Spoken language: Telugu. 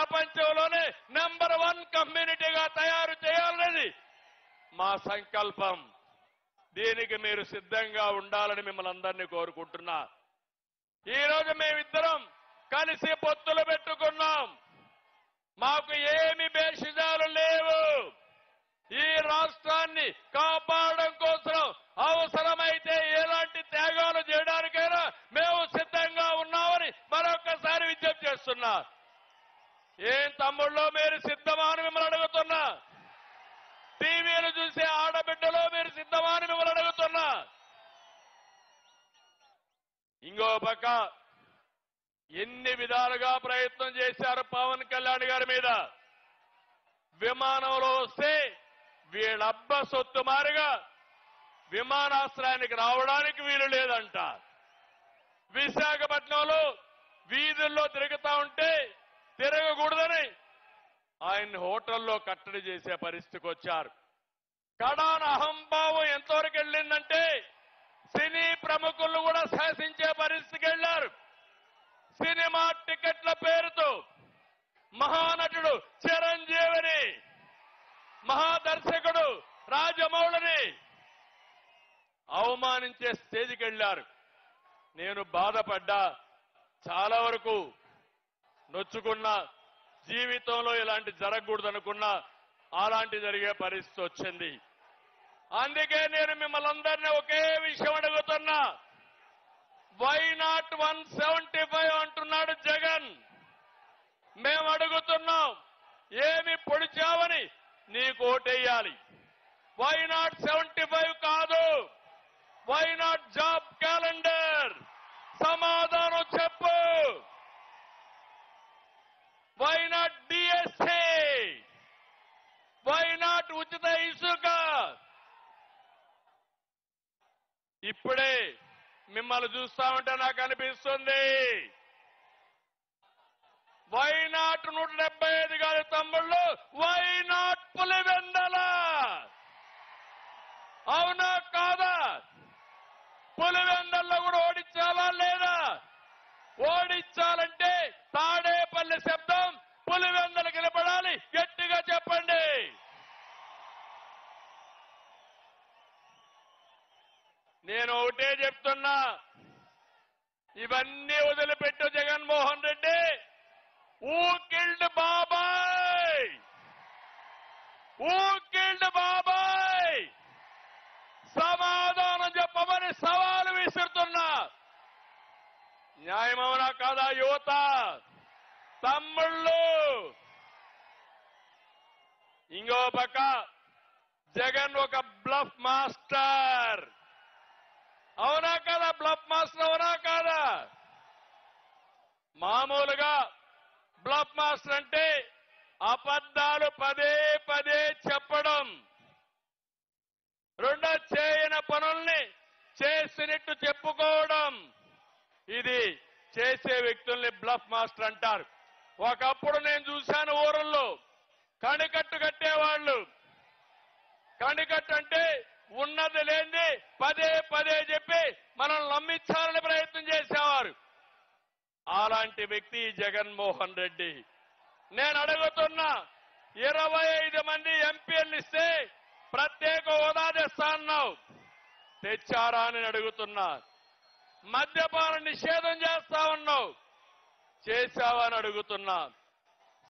ప్రపంచంలోనే నంబర్ 1 కమ్యూనిటీగా తయారు చేయాలనేది మా సంకల్పం. దీనికి మీరు సిద్ధంగా ఉండాలని మిమ్మల్ని అందరినీ కోరుకుంటున్నా. ఈ రోజు మేమిద్దరం కలిసి పొత్తులు పెట్టుకున్నాం. మాకు ఏమి భేషజాలు లేవు. ఈ రాష్ట్రాన్ని కాపాడడం కోసం అవసరమైతే ఎలాంటి త్యాగాలు చేయడానికైనా మేము సిద్ధంగా ఉన్నామని మరొకసారి విజ్ఞప్తి చేస్తున్నా. ఏం తమ్ముళ్ళో మీరు సిద్ధమా అని మిమ్మల్ని అడుగుతున్నా. టీవీలు చూసే ఆడబిడ్డలో మీరు సిద్ధమా అని మిమ్మల్ని అడుగుతున్నా. ఇంకో పక్క ఎన్ని విధాలుగా ప్రయత్నం చేశారు పవన్ కళ్యాణ్ గారి మీద. విమానంలో వస్తే వీళ్ళబ్బ సొత్తు మారిగా విమానాశ్రయానికి రావడానికి వీలు లేదంట. విశాఖపట్నంలో వీధుల్లో తిరుగుతా ఉంటే తిరగకూడదని ఆయన్ని హోటల్లో కట్టడి చేసే పరిస్థితికి వచ్చారు. కడాన అహంభావం ఎంతవరకు వెళ్ళిందంటే సినీ ప్రముఖులు కూడా శాసించే పరిస్థితికి వెళ్లారు. సినిమా టికెట్ల పేరుతో మహానటుడు చిరంజీవిని, మహాదర్శకుడు రాజమౌళిని అవమానించే స్టేజ్కి వెళ్లారు. నేను బాధపడ్డా, చాలా వరకు నొచ్చుకున్నా. జీవితంలో ఇలాంటి జరగకూడదనుకున్నా అలాంటి జరిగే పరిస్థితి వచ్చింది. అందుకే నేను మిమ్మల్ని అందరినీ ఒకే విషయం అడుగుతున్నా. వై నాట్ 175 అంటున్నాడు జగన్. మేము అడుగుతున్నాం, ఏమి పొడిచావని నీకు ఓటేయాలి. వై నాట్ 75 కాదు, వై నాట్ జాబ్ క్యాలెండర్? సమాధానం చెప్పు. Why not DSC? Why not ఉచిత ఇసుక? ఇప్పుడే మిమ్మల్ని చూస్తా ఉంటే నాకు అనిపిస్తుంది, వై నాట్ 175 కాదు తమ్ముళ్ళు, వై నాట్ పులివెందల? అవునా కాదా? పులివెందల్లో కూడా ఓడించాలా లేదా? ఓడించాలంటే తాడేపల్లి శబ్దం పులివెందలకు నిలబడాలి. గట్టిగా చెప్పండి. నేను ఒకటే చెప్తున్నా, ఇవన్నీ వదిలిపెట్టు జగన్మోహన్ రెడ్డి. ఊ కిల్డ్ బాబాయ్? ఊ కిల్డ్ బాబాయ్? సమాధానం చెప్పమని సవాలు విసురుతున్నా. న్యాయమవునా కాదా యువత? తమ్ముళ్ళు, ఇంకో పక్క జగన్ ఒక బ్లఫ్ మాస్టర్. అవునా కాదా? బ్లఫ్ మాస్టర్ అవునా కాదా? మామూలుగా బ్లఫ్ మాస్టర్ అంటే అబద్ధాలు పదే పదే చెప్పడం, రెండో చేయని పనుల్ని చేసినట్టు చెప్పుకోవడం. ఇది చేసే వ్యక్తుల్ని బ్లఫ్ మాస్టర్ అంటారు. ఒకప్పుడు నేను చూశాను ఊరల్లో కణికట్టు కట్టేవాళ్లు. కణికట్టు అంటే ఉన్నది లేనిది పదే పదే చెప్పి మనల్ని నమ్మించాలని ప్రయత్నం చేసేవారు. అలాంటి వ్యక్తి జగన్మోహన్ రెడ్డి. నేను అడుగుతున్నా, 25 మంది ఎంపీలు ఇస్తే ప్రత్యేక హోదా తెస్తా అన్నావు, తెచ్చారా అని అడుగుతున్నా. మద్యపాన నిషేధం చేస్తా ఉన్నావు, చేశావా అని అడుగుతున్నా.